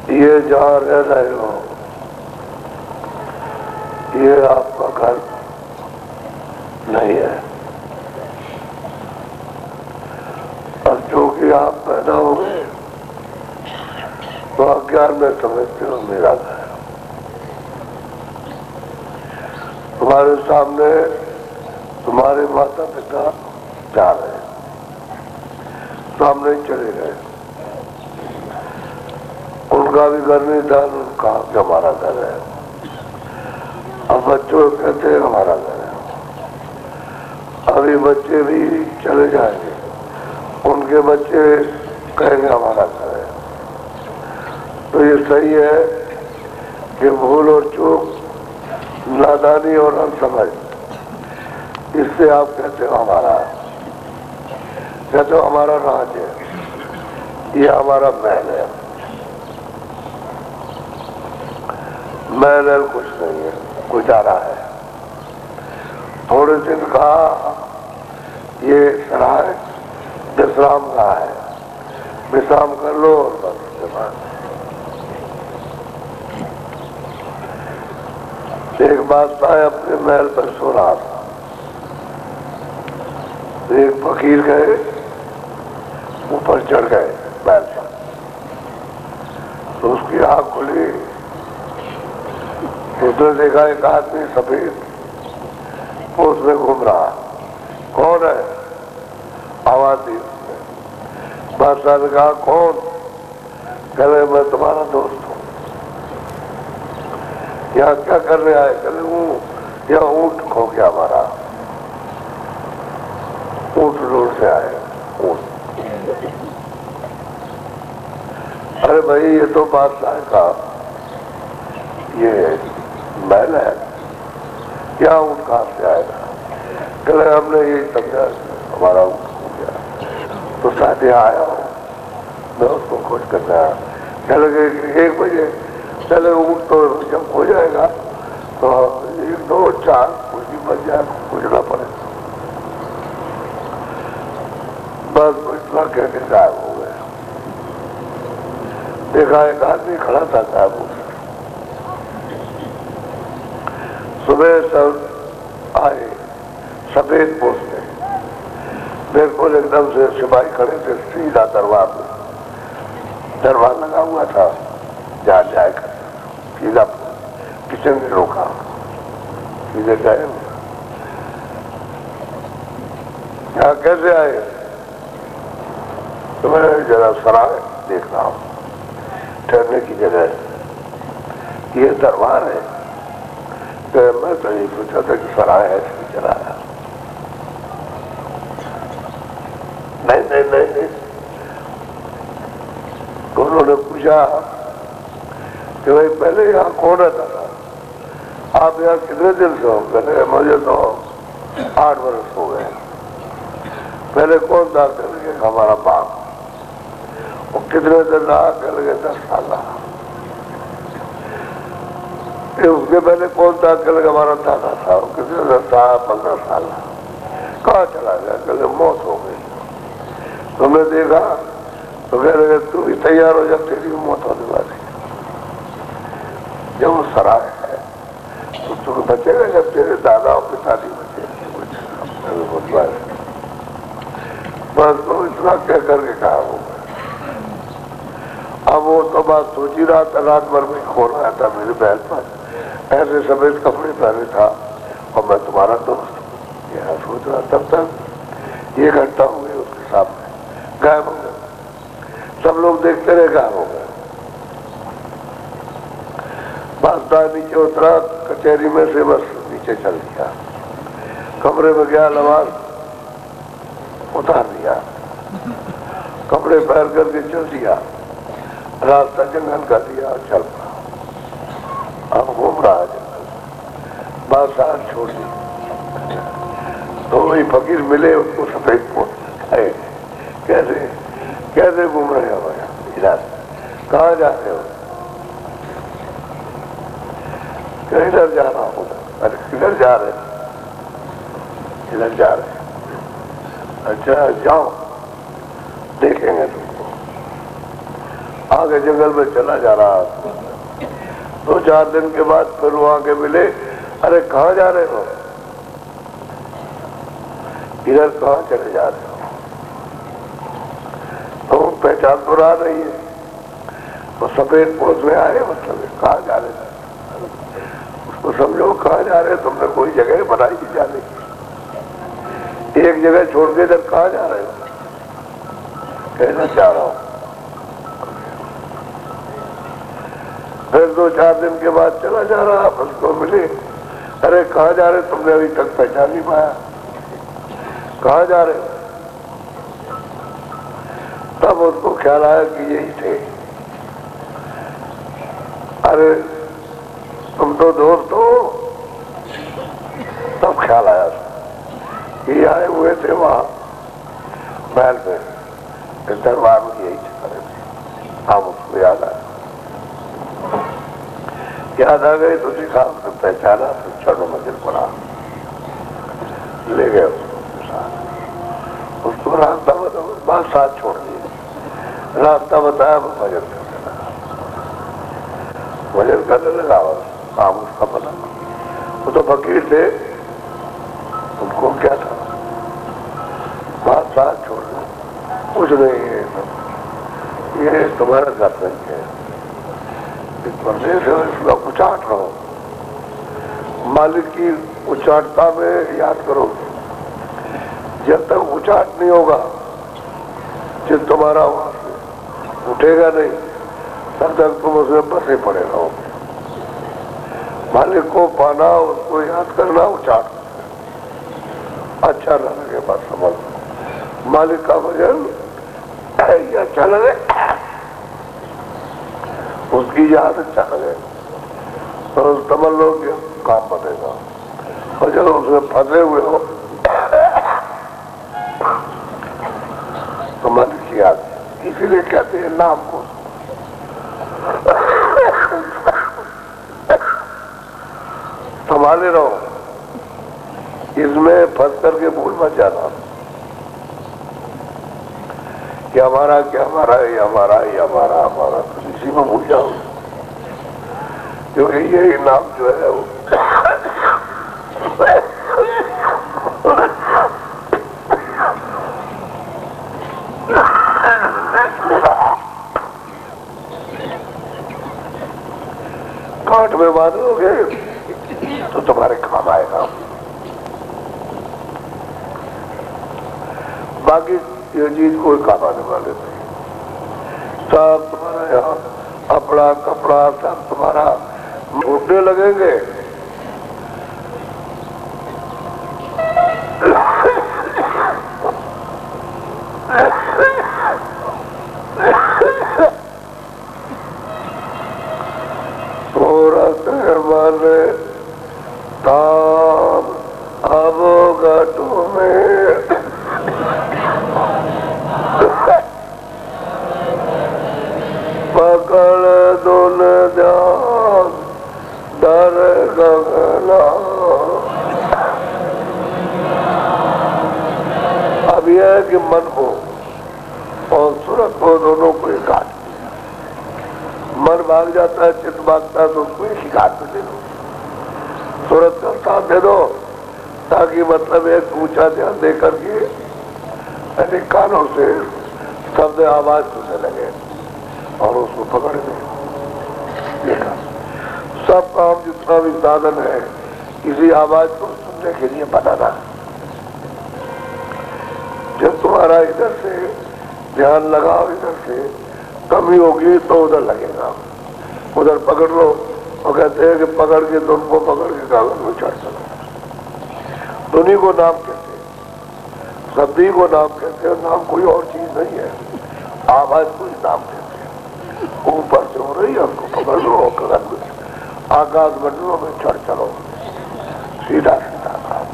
یہ جہاں رہ رہے ہو یہ آپ کا گھر نہیں ہے، اور جو کہ آپ پیدا ہو گئے تو اگیان میں سمجھتے ہو میرا گھر ہے۔ تمہارے سامنے تمہارے ماتا پتا جا رہے ہیں، سامنے چلے گئے، ان کا بھی گھر نہیں تھا، ان کہا کہ ہمارا گھر ہے۔ اب بچوں کہتے ہیں ہمارا گھر ہے، ابھی بچے بھی چلے جائیں گے، ان کے بچے کہیں گے ہمارا گھر ہے۔ تو یہ صحیح ہے کہ بھول اور چوک، نادانی اور ناسمجھ، اس سے آپ کہتے ہو ہمارا ہے، کہتے ہو ہمارا راج ہے، یہ ہمارا محل ہے۔ محل کچھ نہیں ہے، گزارا ہے۔ تھوڑے دن کہا یہ سرائے وشرام کا ہے، وشرام کر لو اور بس اس کے بعد ایک بادشاہ اپنے محل پر سو رہا تھا، ایک فقیر گئے اوپر چڑھ گئے محل پر، تو اس کی آنکھ کھلی، اس نے دیکھا ایک آدمی سفید پوش میں گھوم رہا۔ کون ہے؟ آواز دی اس نے۔ بادشاہ نے کہا کون؟ کہہ رہے میں تمہارا دوست ہوں، یہاں کیا کرنے آئے؟ کہہ رہے ہوں یہاں اونٹ کھو گیا ہمارا، اونٹ روڈ سے آئے اونٹ۔ ارے بھائی یہ تو بادشاہ کا یہ محل ہے، کیا اونٹ کہاں سے آئے گا؟ کہ ہم نے یہی سمجھا ہمارا اونٹ ہو گیا، تو شاید یہاں آیا ہوں، میں اس کو کھوج کرنا آیا۔ کہ لگے 1 بجے چلے، اونٹ تو جب ہو جائے گا تو 1 2 4 کچھ بھی بچ جائے، پوچھنا پڑے گا۔ بس اتنا کہہ کے غائب ہو گئے۔ دیکھا ایک آدمی کھڑا تھا صاحب، صبح سب آئے سفید پوش میں، بالکل ایک دم سے سپاہی کھڑے تھے سیدھا دربار میں، دربار لگا ہوا تھا جہاں جائے کر، سیدھا کچن میں روکا۔ سیدھے گئے یہاں کیسے آئے؟ تو میں ذرا سرائے دیکھ رہا ہوں، ٹھہرنے کی جگہ ہے، یہ دربار ہے۔ کہ میں تو یہ سوچا تھا کہ سرائے ہے اس میں چلا آیا۔ نہیں، انہوں نے پوچھا کہ بھائی پہلے یہاں کون رہتا تھا؟ آپ یہاں کتنے دن سے ہو؟ پہلے مجھے تو 8 برس ہو گئے۔ پہلے کون تھا؟ کر کے ہمارا باپ۔ وہ کتنے دن رہا؟ کر کے 10 سال رہا۔ اس کے پہلے کون تھا؟ کر کے ہمارا دادا تھا، وہ کتنے دن تھا؟ 15 سال رہا۔ کہاں چلا گیا؟ کر کے موت ہو گئی۔ تم نے دیکھا تو کہہ رہے تو بھی تیار ہو جب تیری موت ہونے والی۔ جب وہ سرائے ہے تو تم بچے گا جب تیرے دادا اور پتا نہیں بچے۔ بس تو اتنا کہہ کر کے کہا ہو گیا۔ اب وہ تو بات سوچ ہی رہا تھا، رات بھر میں کھو رہا تھا میرے بہن پر، ایسے سفید کپڑے پہنے تھا اور میں تمہارا دوست، یہ سوچ رہا تب تک 1 گھنٹہ ہو گیا اس کے سامنے غائب ہو گئے۔ سب لوگ دیکھتے رہے، غائب ہو گئے۔ بادشاہ نیچے اترا کچہری میں سے، بس نیچے چل دیا، کمرے میں گیا، لباس اتار دیا، کپڑے پہن کر کے چل دیا، راستہ جنگل کا دیا اور چل پڑا۔ اب گھوم رہا جنگل، بادشاہ چھوڑ دی۔ تو وہی فقیر ملے، ان کو سفید پوش آئے، کیسے گھوم رہے ہو ادھر؟ کہاں جا رہے ہو؟ کہ ادھر جا رہا ہوں۔ ارے کدھر جا رہے؟ ادھر جا رہے۔ اچھا جاؤ، دیکھیں گے تم کو۔ آگے جنگل میں چلا جا رہا، 2-4 دن کے بعد پھر وہ آگے ملے، ارے کہاں جا رہے ہو؟ ادھر کہاں چلے جا رہے ہو؟ تو پہچان تو رہا نہیں ہے، تو سفید پوش میں آئے، مطلب کہاں جا رہے ہیں؟ اس کو سمجھو کہاں جا رہے ہیں؟ تم نے کوئی جگہ بنائی تھی جانے کی، ایک جگہ چھوڑ کے ادھر کہاں جا رہے ہو؟ کہنا چاہ رہا ہوں۔ پھر 2-4 دن کے بعد چلا جا رہا، اس کو ملے، ارے کہاں جا رہے؟ تم نے ابھی تک پہچان نہیں پایا، کہاں جا رہے؟ تب اس کو خیال آیا کہ یہی تھے۔ ارے تم تو دوست ہو۔ تب خیال آیا یہ آئے ہوئے تھے وہاں محل میں، دربار میں یہی چکر تھے۔ ہم اس کو یاد آ گئی تو دکھا، اسے پہچانا، تو چڑھو منزل پڑا، لے گئے اس کو راستہ بتاؤ، بات ساتھ چھوڑ دیے، راستہ بتایا، وہ بھجن کرنے لگا، کام اس کا بنا۔ وہ تو فقیر تھے، ان کو کیا تھا، بات ساتھ چھوڑ دیں، کچھ نہیں، یہ تمہارا گھر نہیں ہے، اس بندے سے اس کا اچاٹ رہو، مالک کی اچاٹتا میں یاد کرو، جب تک اچاٹ نہیں ہوگا، جب تمہارا وہاں سے اٹھے گا نہیں، تب تک تم اس میں بسے پڑے رہو۔ مالک کو پانا، اس کو یاد کرنا، اچاٹ اچھا نہ لگے بات سمجھ، مالک کا وجن یہ اچھا لگے، اس کی یاد اچھا لگے، تو تمل لوگ کام بنے گا۔ اور جب اس میں پھنسے ہوئے ہو تو مالک کی یاد، اسی لیے کہتے ہیں نام کو سنبھالے رہو، اس میں پھنس کر کے بھول مت جانا کہ ہمارا کیا، ہمارا یہ ہمارا، یہ ہمارا، ہمارا، اسی میں بھول جاؤ، کیونکہ یہ نام جو ہے وہ کاٹ میں باندھو گے تو تمہارے کام آئے گا۔ باقی یہ چیز کوئی کام آنے والے نہیں، سب تمہارا یہاں اپنا کپڑا سب تمہارا اٹھنے لگیں گے۔ سورت من تام اب گٹو میں پکڑ دون دھیان در گگنا۔ اب یہ ہے کہ من کو اور صورت کو دونوں کو ایک ہاتھ، من بھاگ جاتا ہے چت بھاگتا ہے تو اس کو ایک ہی ہاتھ میں دے دو، صورت کا ساتھ دے دو، تاکہ مطلب ایک اونچا دھیان دے کر کے یعنی کانوں سے شبد آواز سننے لگے اور اس کو پکڑ دیں۔ سب کام جتنا بھی سادھن ہے کسی آواز کو سننے کے لیے بنانا۔ جب تمہارا ادھر سے دھیان لگاؤ، ادھر سے کمی ہوگی تو ادھر لگے گا، ادھر پکڑ لو، اور کہتے ہیں کہ پکڑ کے تم کو پکڑ کے کاغذ میں چڑھ چلو۔ دنیا کو نام کہتے ہیں، سبھی کو نام کہتے ہیں، نام کوئی اور چیز نہیں ہے، آواز کو ہی نام کہتے ہیں۔ اوپر سے ہو رہی ہے اس کو پکڑ لو، کاغذ میں آکاش منڈلوں میں چڑھ چلو، سیدھا سیدھا کام۔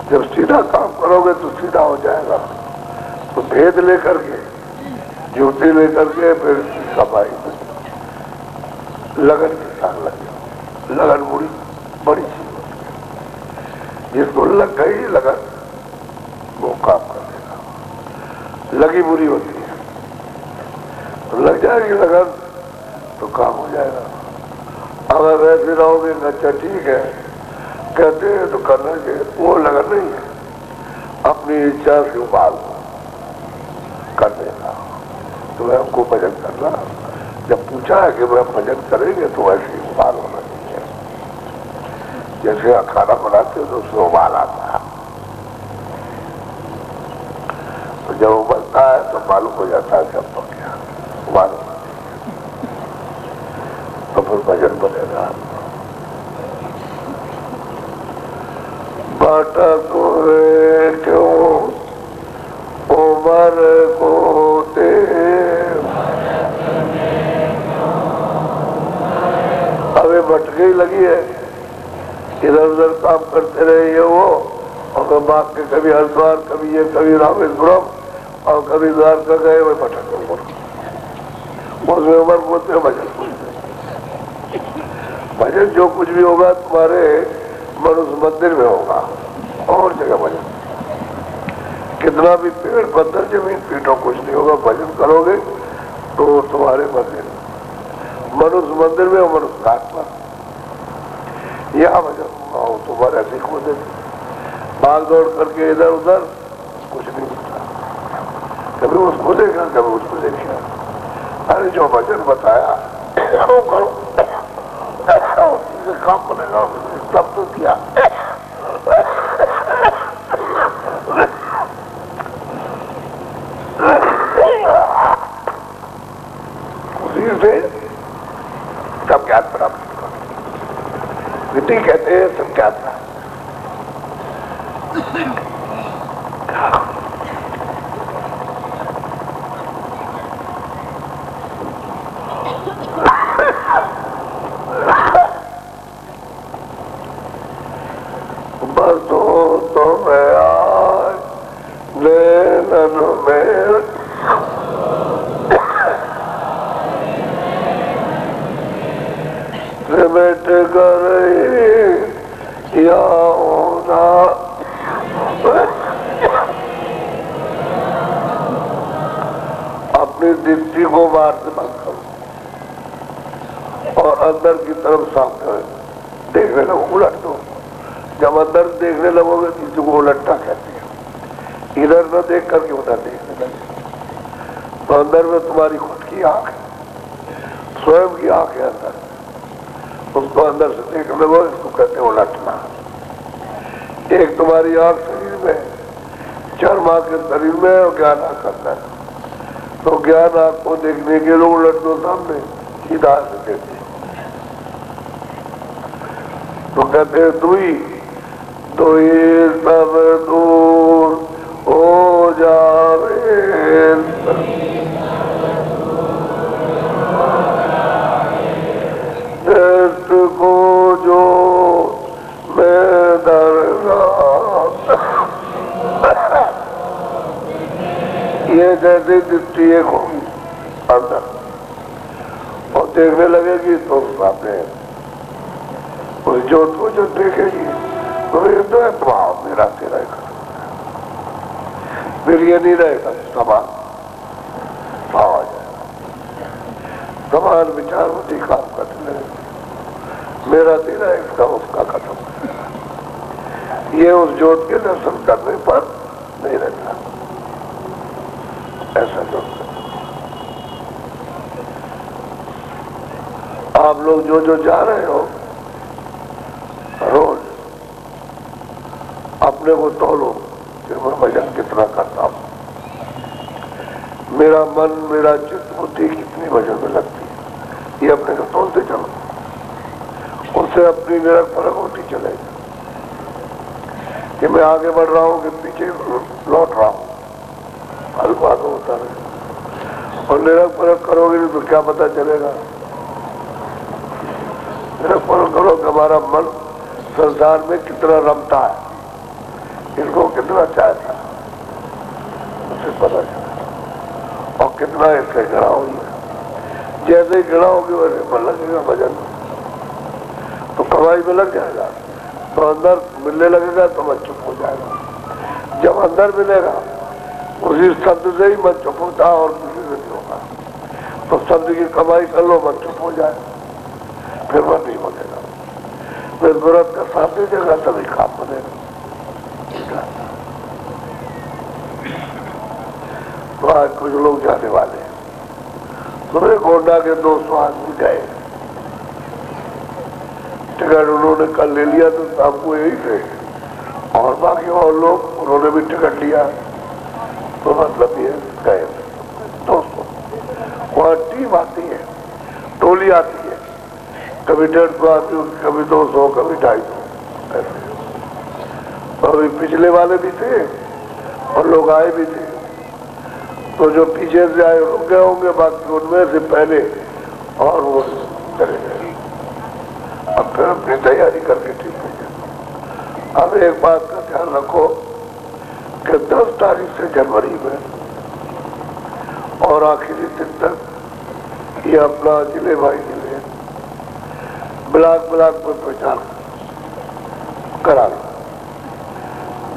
جب سیدھا کام کرو گے تو سیدھا ہو جائے گا، تو بھید لے کر کے جوتی لے کر کے پھر کمائی لگن کے ساتھ لگے، لگن بڑی چیز ہوتی ہے، جس کو لگ گئی لگن وہ کام کر دے گا، لگی بری ہوتی ہے، لگ جائے گی لگن تو کام ہو جائے گا۔ اگر ایسے رہو گے اچھا ٹھیک ہے کہتے ہیں تو کرنا چاہیے، وہ لگن نہیں ہے، اپنی اچھا سے ابال کر دینا۔ تو ہم کو بھجن کرنا، جب پوچھا ہے کہ وہ بھجن کریں گے تو ویسے ہی ابال ہونا چاہیے، جیسے کھانا بناتے تو اس میں ابال آتا ہے، تو جب ابلتا ہے تو معلوم ہو جاتا ہے کہ اب پک گیا، ابال ہونا چاہیے، تو پھر بھجن بنے گا۔ بھٹک ہوئے کیوں عمر کو ابھی بھٹکے ہی لگی ہے، ادھر ادھر کام کرتے رہے یہ وہ، اور باغ کے کبھی ہریدوار، کبھی یہ، کبھی رامیشورم، اور کبھی دوارکا گئے، وہ بھٹک عمر، اس میں عمر بولتے ہیں بھجن بولتے ہیں۔ بھجن جو کچھ بھی ہوگا تمہارے من اس مندر میں ہوگا، اور جگہ بھجن، کتنا بھی پیڑ پتھر زمین پیٹو کچھ نہیں ہوگا، بھجن کرو گے تو تمہارے مندر من اس مندر میں اور من اس گھاٹ پر، یہاں بھجن ہوگا، تمہارے ایسے کھودے بھاگ دوڑ کر کے ادھر ادھر کچھ نہیں ملتا، کبھی اس کو دیکھا کبھی اس کو دیکھا۔ ارے جو بھجن بتایا وہ کرو، کام بنے گا، تب تو کیا۔ اسی سے سب جات پراپت کرو، وٹی کہتے ہیں سب جات پراپت۔ سمیٹ کر یا ہونا اپنی دھرتی کو باہر سے بند کرو اور اندر کی طرف صاف کرو، دیکھنے لگو، الٹ دو۔ جب اندر دیکھنے لگو گے کسی کو الٹا کہتے ہیں، ادھر نہ دیکھ کر کے ادھر دیکھنے لگے، تو اندر میں تمہاری خود کی آنکھ ہے، سوئم کی آنکھ ہے اندر، اس کو اندر سے دیکھنے لگو، اس کو کہتے ہیں الٹنا۔ ایک تمہاری آنکھ شریر میں، چرما کے شریر میں، اور گیان آنکھ کرنا ہے. تو گیان آنکھ کو دیکھنے کے لوگ لڑکوں سامنے سیدھا سے دیکھتے، تو کہتے ہیں دوئی سب دور ہو جاوے، دست کو جو میں درگاہ. یہ جیسے دستی ایک ہوگی اندر اور دیکھنے لگے گی تو سامنے اس جوت کو جو دیکھے گی تو یہ تو ہے بھاؤ میرا تیرا ہی ختم. پھر یہ نہیں رہے گا سامان، بھاؤ آ جائے گا، سامان وچار ہوتی کام کرنے لگے، میرا تیرا اس کا اس کا ختم. یہ اس جوت کے درشن کرنے پر نہیں رہتا. ایسا جو آپ لوگ جو جا رہے ہو روز اپنے کو تولو کہ میں بھجن کتنا کرتا ہوں، میرا من میرا چت بدھی کتنی بھجن میں لگتی ہے، یہ اپنے کو تولتے چلو. اس سے اپنی نرک فرق ہوتی چلے گی کہ میں آگے بڑھ رہا ہوں کہ پیچھے لوٹ رہا ہوں. ہلکا تو ہوتا رہے. اور نرک فرق کرو گے تو کیا پتہ چلے گا؟ نرک فرق کرو کہ ہمارا من سنسار میں کتنا رمتا ہے، اس کو کتنا چاہتا ہے، اسے پتہ چلا. اور کتنا اس سے گڑا ہوئی ہے. جیسے ہی گڑا ہوگی ویسے من لگے گا بھجن، تو کمائی میں لگ جائے گا. تو اندر ملنے لگے گا تو من چپ ہو جائے گا. جب اندر ملے گا اسی شبد سے ہی من چپ ہوتا اور کسی سے نہیں ہوگا. تو شبد کی کمائی کر لو، من چپ ہو جائے، پھر من نہیں بنے گا. پھر ضرورت کا ساتھ دے دے گا تبھی کام بنے گا. تو آج کچھ لوگ جانے والے ہیں. تمہیں گونڈا کے 200 آدمی گئے، ٹکٹ انہوں نے کل لے لیا تو شام کو یہی تھے، اور باقی اور لوگ انہوں نے بھی ٹکٹ لیا. تو مطلب یہ گئے 200. وہاں ٹیم آتی ہے، ٹولی آتی ہے، کبھی 150 آتی، کبھی 200، کبھی 250 ایسے. اور پچھلے والے بھی تھے اور لوگ آئے بھی تھے. تو جو پیچھے سے آئے رک گئے ہوں گے، باقی ان میں سے پہلے اور وہ چلے گئے. اب پھر اپنی تیاری کر کے ٹھیک ہے. اب ایک بات کا دھیان رکھو کہ 10 تاریخ سے جنوری میں اور آخری دن تک یہ اپنا ضلع بھائی ضلع بلاک میں پرچار کرا لو.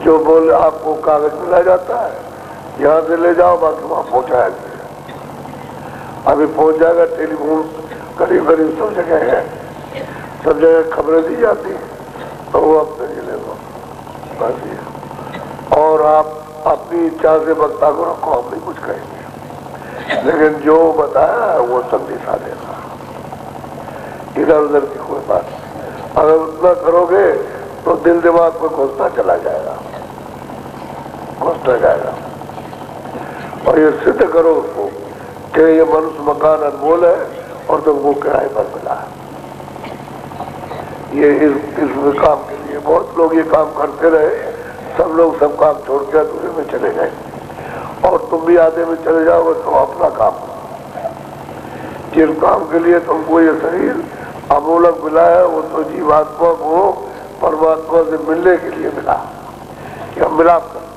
جو بول آپ کو کاغذ ملا جاتا ہے یہاں سے لے جاؤ، باقی وہاں پہنچایا گیا. ابھی پہنچ جائے گا. ٹیلی فون قریب سب جگہ ہے، سب جگہ خبریں دی جاتی ہیں، تو وہ اپنے ضلع کو بس یہ. اور آپ اپنی اچھا سے بکتا کو رکھو، ہم نہیں کچھ کہیں گے، لیکن جو بتایا وہ سندیشہ دے گا. ادھر ادھر کی کوئی بات نہیں. اگر اتنا کرو گے تو دل دماغ میں گھستا چلا جائے گا، گھستا جائے گا. اور یہ سدھ کرو اس کو کہ یہ منس مکان انمول ہے اور تم کو کرائے پر ملا ہے. یہ اس کام کے لیے بہت لوگ یہ کام کرتے رہے. سب لوگ سب کام چھوڑ کے دوسرے میں چلے گئے، اور تم بھی آدھے میں چلے جاؤ گے تو اپنا کام. جن کام کے لیے تم کو یہ شریر امولک ملا ہے وہ تو جیواتما کو پرماتما سے ملنے کے لیے ملا، کہ ہم ملاپ کریں.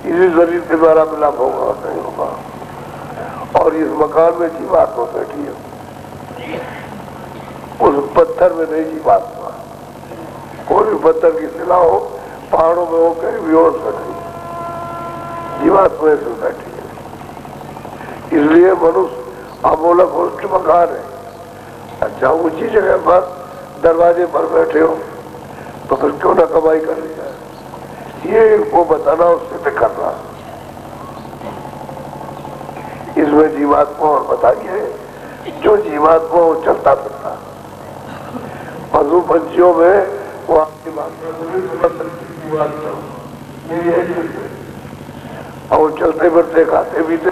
اسی شریر کے دوارا ملاپ ہوگا اور نہیں ہوگا. اور اس مکان میں جیواتما بیٹھی ہے، اس پتھر میں نہیں جیواتما. کوئی بھی پتھر کی سلا ہو، پہاڑوں میں ہو، کہیں بھی اور بیٹھی جیواتما سے بیٹھی ہے. اس لیے منش امولک ہوسٹ مکان ہے. اچھا اونچی جگہ پر دروازے پر بیٹھے ہو تو پھر کیوں نہ کمائی کر لی جائے. یہ وہ بتانا اس سے کرنا. اس میں جیواتما اور بتائیے جو جیواتما وہ چلتا پھرتا. پشو پنچھیوں میں وہ آپ کی بات یہ اور چلتے پھرتے کھاتے پیتے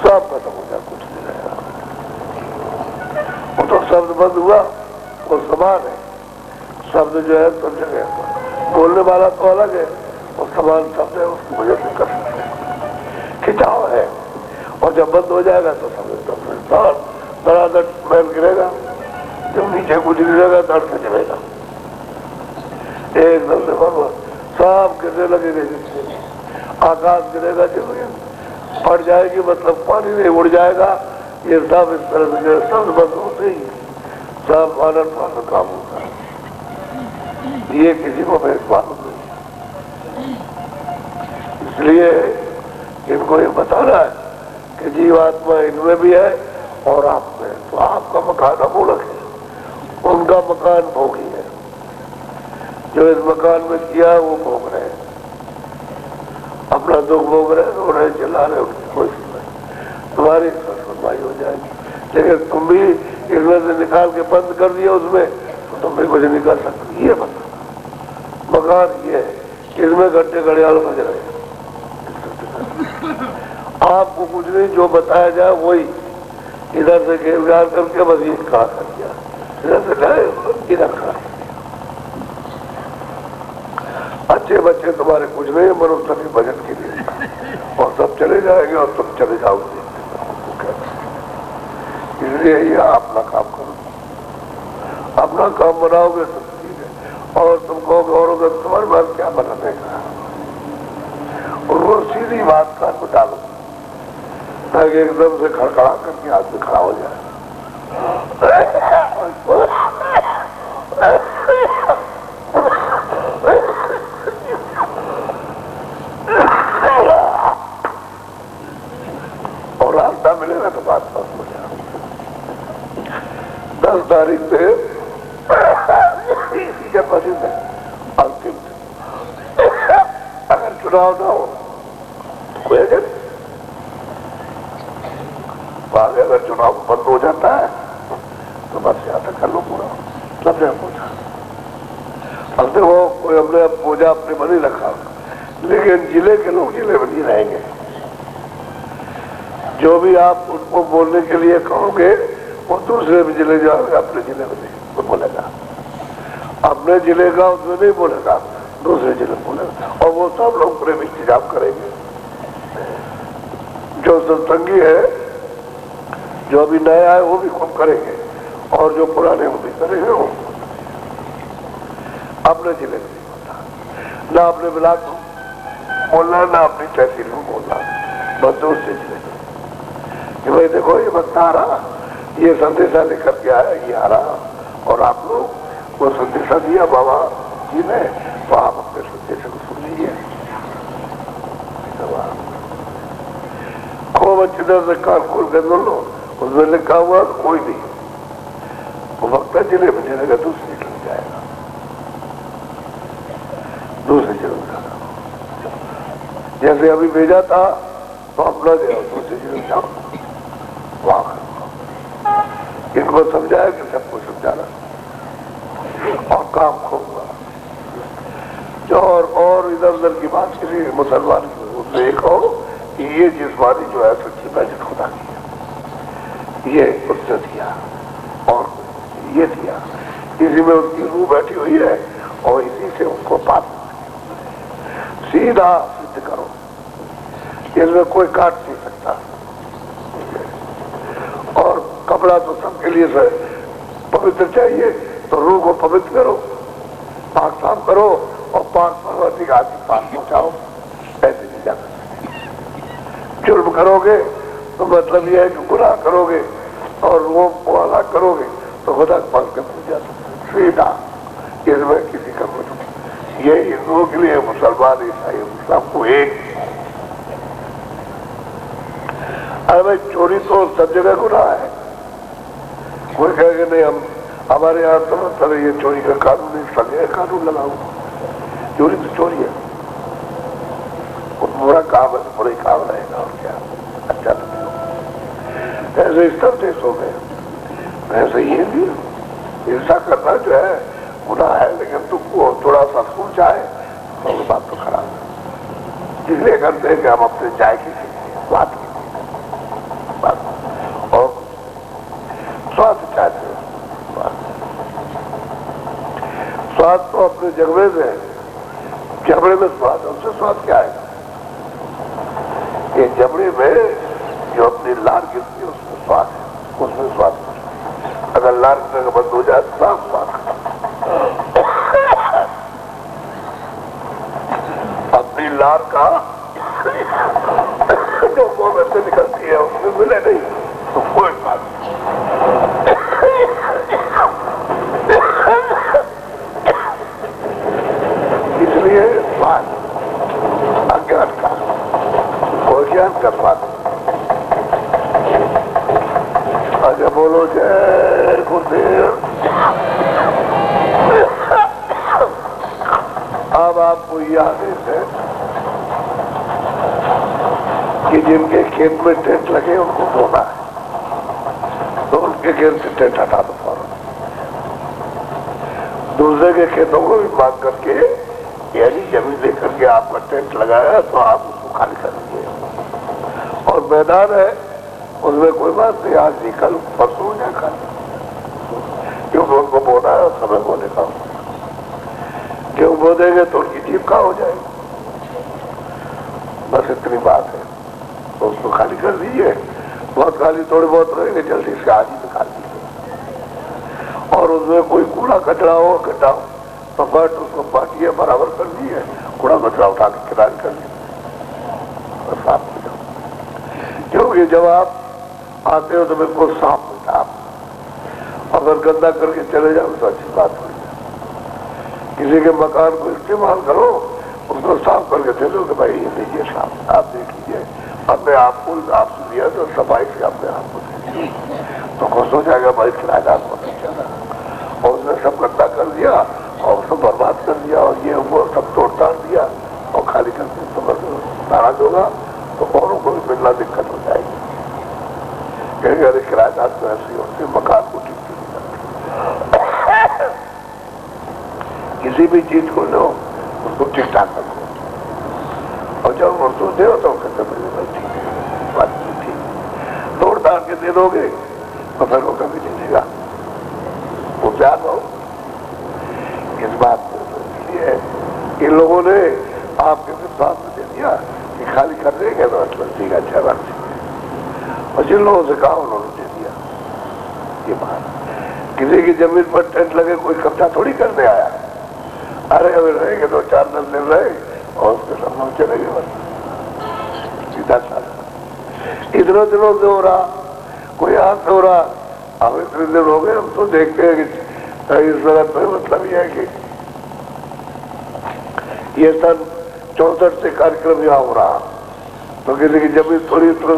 سب ختم ہو جائے، کچھ نہیں رہا۔ وہ تو شبد بند ہوا، وہ سامان ہے، شبد جو ہے سب جگہ بولنے والا تو الگ ہے، وہ سامان شبد ہے، اس کی وجہ سے کر سکتے کھچاؤ ہے، اور جب بند ہو جائے گا تو سب دھڑا محل گرے گا، جب نیچے کچھ نہیں رہے گا دھڑ سے جمے گا، ایک دم سے سب گرنے لگے گا، جس آکاش گرے گا، زمین پھٹ جائے گی، مطلب پانی نہیں اڑ جائے گا، یہ سب اس طرح سے سب بند ہوتے ہی سب آنند پانا کام ہوتا ہے، یہ کسی کو بھیج معلوم نہیں، اس لیے ان کو یہ بتانا ہے کہ جیو آتما ان میں بھی ہے اور آپ میں، تو آپ کا مکان امولک ہے، ان کا مکان بھوگی ہے، جو اس مکان میں کیا وہ بھوگ رہے ہیں، اپنا دکھ بھوگ رہے، رو رہے، چلا رہے، ان کی کوشش نہیں، تمہاری فرمائی ہو جائے گی، لیکن تم بھی اس میں سے نکال کے بند کر دیا اس میں تو تم بھی کچھ نہیں کر سکتے، یہ بتا مکان یہ ہے، اس میں گھنٹے گھڑیال بج رہے ہیں، آپ کو کچھ نہیں، جو بتایا جائے وہی ادھر سے گیرگار کر کے بس یہ کہا کر دیا، ادھر سے لائے ادھر کھا، اچھے بچے تمہارے کچھ نہیں، منوستی بجٹ کے لیے، اور سب چلے جائیں گے اور تم چلے جاؤ گے، اس لیے یہ اپنا کام کرو، اپنا کام بناؤ گے سب ٹھیک ہے، اور تم کہو گے اوروں کا تمہارے پاس کیا بنانے کا، اور وہ سیدھی بات کان کو ڈالو تاکہ ایک دم سے کھڑکھڑا کر کے آدمی کھڑا ہو جائے، اور راستہ ملے گا تو بات بات ہو جائے۔ 10 تاریخ سے اسی کے پسند ہے انتم دن، اگر چناؤ نہ ہو تو کوئی اگر آگے اگر چناؤ بند ہو جاتا ہے تو بس یہاں تک کر لو پورا سب نے پوچھا، اب تو وہ کوئی ہم نے پوجا اپنے بنی رکھا، لیکن ضلع کے لوگ ضلع میں نہیں رہیں گے، جو بھی آپ ان کو بولنے کے لیے کہو گے وہ دوسرے بھی ضلع جاؤ گے، اپنے ضلع میں نہیں بولے گا، اپنے ضلع کا اس میں نہیں بولے گا، دوسرے ضلع میں بولے گا، اور وہ سب لوگ پورے انتظام کریں گے، جو ستسنگی ہے جو ابھی نیا ہے وہ بھی خوب کریں گے، اور جو پرانے وہ بھی کریں گے، وہ اپنے ضلع میں نہیں ہوتا، نہ اپنے بلاک کو بولنا، نہ اپنی تحصیل کو بولنا، بس دوسرے ضلع میں کہ بھائی دیکھو یہ بتا آ رہا، یہ سندیشہ لے کر کے آیا، یہ آ رہا، اور آپ لوگ وہ سندیشہ دیا بابا جی نے، تو آپ اپنے سندیشہ کو سن لیجیے، خوب اچھی طرح سے کان کھول کے سن لو، اس میں لکھا ہوا کوئی نہیں، وہ وقت ضلع میں جائے گا، دوسرے ضلع میں جائے گا، دوسرے ضلع میں جائے گا، جیسے ابھی بھیجا تھا تو اپنا جاؤ دوسرے ضلع میں جاؤ، وہاں ان کو سمجھایا کہ سب کو سمجھانا اور کام خوب ہوا، جو اور ادھر ادھر کی بات کسی مسلمان اس سے یہ کہو کہ یہ جسمانی جو ہے سچی بجٹ خدا کی ہے، یہ اس نے دیا اور یہ دیا، اسی میں ان کی روح بیٹھی ہوئی ہے، اور اسی سے ان کو بات سیدھا سدھ کرو، اس میں کوئی کاٹ نہیں سکتا، اور کپڑا تو سب کے لیے پوتر چاہیے، تو روح کو پوتر کرو، پاک صاف کرو، اور پاک پروتی کا آدمی پاک پہنچاؤ، ایسے نہیں جا سکتے، جرم کرو گے تو مطلب یہ ہے کہ گناہ کرو گے اور روح کو الگ کرو گے تو خدا کے پاس کے پہنچ جا سکتے، سیدھا، اس میں کسی کا کچھ، یہ ہندوؤں کے لیے مسلمان عیسائی سب کو ایک۔ ارے بھائی چوری تو سب جگہ گناہ ہے، کوئی کہے کہ نہیں ہمارے یہاں تو چلے یہ چوری کا قانون نہیں، سگے قانون لگاؤ، چوری تو چوری ہے، برا کام ہے تو برا ہی کام رہے گا، اور کیا اچھا نہیں۔ ایسے اس طرح دیش ہو گئے، ایسے یہ بھی ایسا کرنا جو ہے گناہ ہے، لیکن تم کو تھوڑا سا سوچا ہے تو بات تو خراب ہے، اس لیے کرتے ہیں کہ ہم اپنے جائے کسی بات کی اور سواد چاہتے ہیں، سواد تو اپنے جگڑے سے، جبڑے میں سواد ہے، اس سے سواد کیا ہے؟ یہ جبڑے میں جو اپنی لار گرتی ہے اس میں سواد ہے، اس میں سواد ہے، اگر لار گرنے کا بند ہو جائے تو صاف سواد اپنی لار کا جو منہ میں سے نکلتی ہے اس میں ملے نہیں تو کوئی بات نہیں۔ اس لیے سواد اگیان کا کوئی جان کا سواد۔ اچھا بولو جے گردیو۔ اب آپ کو یاد ہے کہ جن کے کھیت میں ٹینٹ لگے ان کو دھونا ہے تو ان کے کھیت سے ٹینٹ ہٹا دو فوراً، دوسرے کے کھیتوں کو بھی مانگ کر کے، یعنی زمین لے کر کے آپ کا ٹینٹ لگایا تو آپ اس کو خالی کر دیجیے، اور میدان ہے اس میں کوئی بات نہیں، آج نہیں کل پرسوں ہو جائے خالی، کیونکہ ان کو بونا ہے اور سمے بونے کا، کیوں بو دیں گے تو ان کی جیب کہاں ہو جائے گی، بس اتنی بات ہے، تو اس کو خالی کر دیجیے، بہت خالی تھوڑے بہت رہیں گے جلدی سے آج ہی نکال دیجیے، اور اس میں کوئی کوڑا کچرا ہو گڈھا ہو تو بٹ اس کو بانٹیے، برابر کر دیے، کوڑا کچرا اٹھا کے کنارے کر دیے، صاف ہو جاؤ، کیونکہ جب آپ آتے ہو تو بالکل صاف ہوتا آپ، اگر گندا کر کے چلے جاؤ تو اچھی بات ہوئی، کسی کے مکان کو استعمال کرو اس کو صاف کر کے دے دو کہ بھائی یہ لیجیے صاف، آپ دیکھ لیجیے، اپنے آپ کو آپ سے دیا تو صفائی سے اپنے آپ کو دے تو خوش ہو جائے گا، بھائی کرایہ دار کو نہیں چلا، اور اس نے سب گندا کر دیا اور سب برباد کر دیا اور یہ وہ سب توڑ تاڑ دیا اور خالی کر کے تو ناراض ہوگا تو اوروں کو بھی ملنا دقت ہو جائے گی، کہیں ارے کرایہ دار تو ایسے ہی ہوتے مکان کو ٹھیک نہیں کرتے، کسی بھی چیز کو لو اس کو ٹھیک ٹھاک رکھو، اور جب اردو دے ہو تو کہتے بھائی ٹھیک ہے، بات ٹھیک، توڑ تاڑ کے دے دو گے تو پھر وہ کبھی نہیں دے گا، وہ پیار ہو اس بات لیے ان لوگوں نے آپ کے ساتھ میں دے دیا کہ خالی کر دیں گے تو ٹھیک ہے، اچھا رکھ دیں گے، اور جن لوگوں سے کہا انہوں نے دے دیا، یہ بات کسی کی زمین پر ٹینٹ لگے کوئی قبضہ تھوڑی کرنے آیا، ارے ابھی رہیں گے تو 4-10 دن رہے اور اس کے سب لوگ چلے گئے، بس سیدھا سادہ، اتنے دنوں سے ہو رہا، کوئی ہاتھ سے ہو رہا، اب اتنے دن ہو گئے، ہم تو دیکھتے ہیں کہ اس وقت میں مطلب یہ ہے کہ یہ سن 64 سے کارکرم یہاں ہو رہا، تو کسی کی زمین تھوڑی اتنا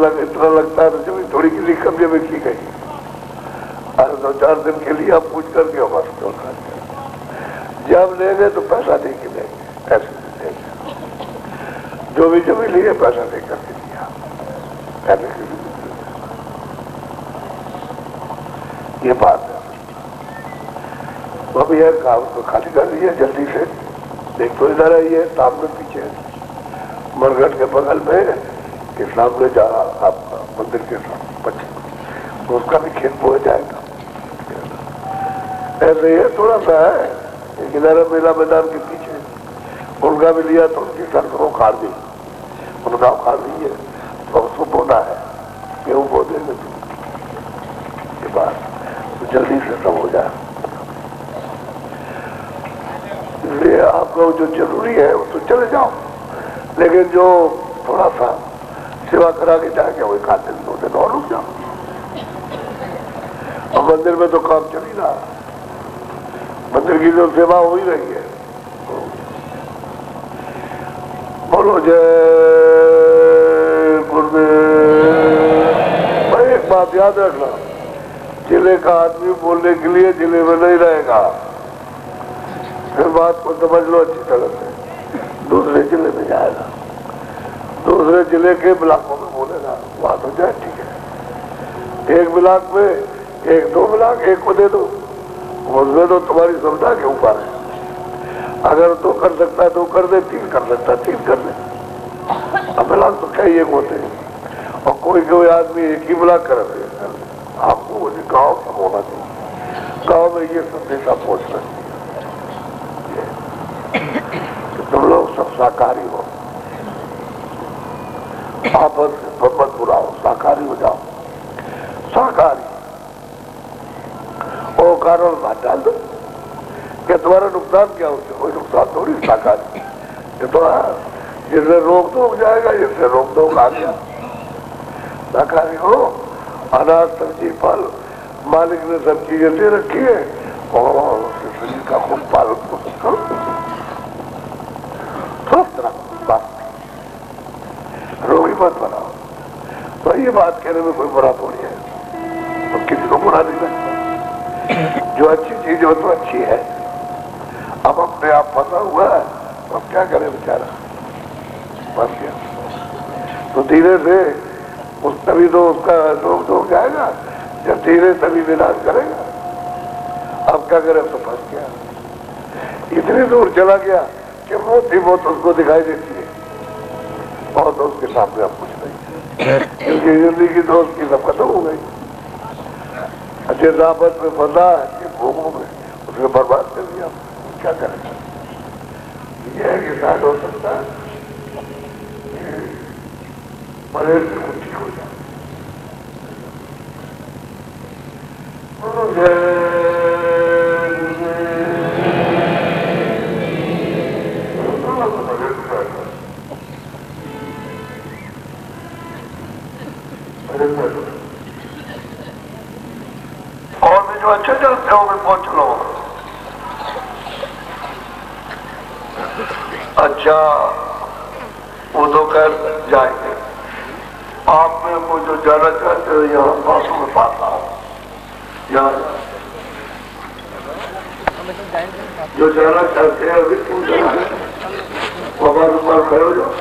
لگتا ہے تو زمین تھوڑی کسی قبضے میں کی گئی، ارے 2-4 دن کے لیے آپ پوچھ کر کے بس تو جب لیں گے تو پیسہ دے کے لیں گے، ایسے دیں گے، جو بھی زمین لی ہے پیسہ دے کر کے لیا، ایسے یہ بات ہے، تو اب یہ کام کو خالی کر دیجیے جلدی سے، دیکھ تو ادھر آئیے سامنے پیچھے مرگھٹ کے بغل میں کہ سامنے جا آپ کا مندر کے سامنے تو اس کا بھی کھیت بو جائے گا، ایسے یہ تھوڑا سا ہے کہ ادھر میلہ میدان کے پیچھے ان کا بھی لیا تو ان کی سڑک کو اکھاڑ دی، ان کا اکھاڑ دیجیے تو اس کو بونا ہے، گیہوں بو دیں گے یہ بات تو جلدی سے سب ہو جائے، اس لیے آپ کو جو ضروری ہے وہ تو چلے جاؤ، لیکن جو تھوڑا سا سیوا کرا کے جا کے وہی 1 دن 2 دن اور رک جاؤ، اور مندر میں تو کام چل ہی رہا، مندر کی جو سیوا ہو ہی رہی ہے. بولو جے گردیو. بھائی ایک بات یاد رکھنا، ضلع کا آدمی بولنے کے لیے ضلع میں نہیں رہے گا، پھر بات کو سمجھ لو اچھی طرح سے. دوسرے ضلع میں جائے گا، دوسرے ضلع کے بلاکوں میں بولے گا، بات ہو جائے ٹھیک ہے. ایک بلاک میں ایک دو بلاک ایک کو دے دو، اس میں تو تمہاری سمجھا کے اوپر ہے. اگر دو کر سکتا ہے دو کر دے، تین کر سکتا ہے تین کر دے. اب بلاک تو کئی ایک ہوتے ہیں، اور کوئی آدمی ایک ہی بلاک کر دے. آپ کو وہ گاؤں سب ہونا چاہیے، گاؤں میں یہ سندیشہ پہنچنا چاہیے کہ تم لوگ سب ساکاری ہو، آپس میں مت برا ہو، ساکاری ہو جاؤ. ساکاری وہ کارن بات ڈال دو کہ تمہارا نقصان کیا، اس سے کوئی نقصان تھوڑی. ساکاری یہ تو جس سے روک ٹوک جائے گا، جس سے روک ٹوک آ گیا. ساکاری ہو، اناج سبزی پھل مالک نے سب چیزیں دے رکھی ہے، اور شریر کا خود پالن کرو، سوچ رکھو، روگی مت بناؤ. تو یہ بات کہنے میں کوئی برا تھوڑی ہے، اور کسی کو برا نہیں لگتا. جو اچھی چیز ہو تو اچھی ہے. اب اپنے آپ پھنسا ہوا ہے تو اب کیا کرے بیچارہ، بس گیا. تو دھیرے سے اس تبھی تو اس کا روک ٹوک جائے گا، جب دھیرے تبھی علاج کرے گا. اب کیا کرے، تو پھنس گیا. اتنی دور چلا گیا کہ موت ہی موت اس کو دکھائی دیتی ہے، اور تو اس کے سامنے اب کچھ نہیں، کیونکہ زندگی کی دوست کی سب ختم ہو گئی. اچھے رابط میں پھنسا کہ بھوموں میں اس نے برباد کر دیا. کیا کرے گا؟ یہ ہے کہ شاید ہو سکتا ہے مرے سے خود ٹھیک ہو جائے. اور بھی جو اچھے چلتے ہو میں پہنچ لو. اچھا وہ تو خیر جائیں گے. آپ میں وہ جو جانا چاہتے ہو یہاں باتوں میں پاس آؤ، یہاں جو جانا چاہتے ہیں ابھی تم جانا ہے، وہ ہمارے اوپر کھڑے ہو جاؤ.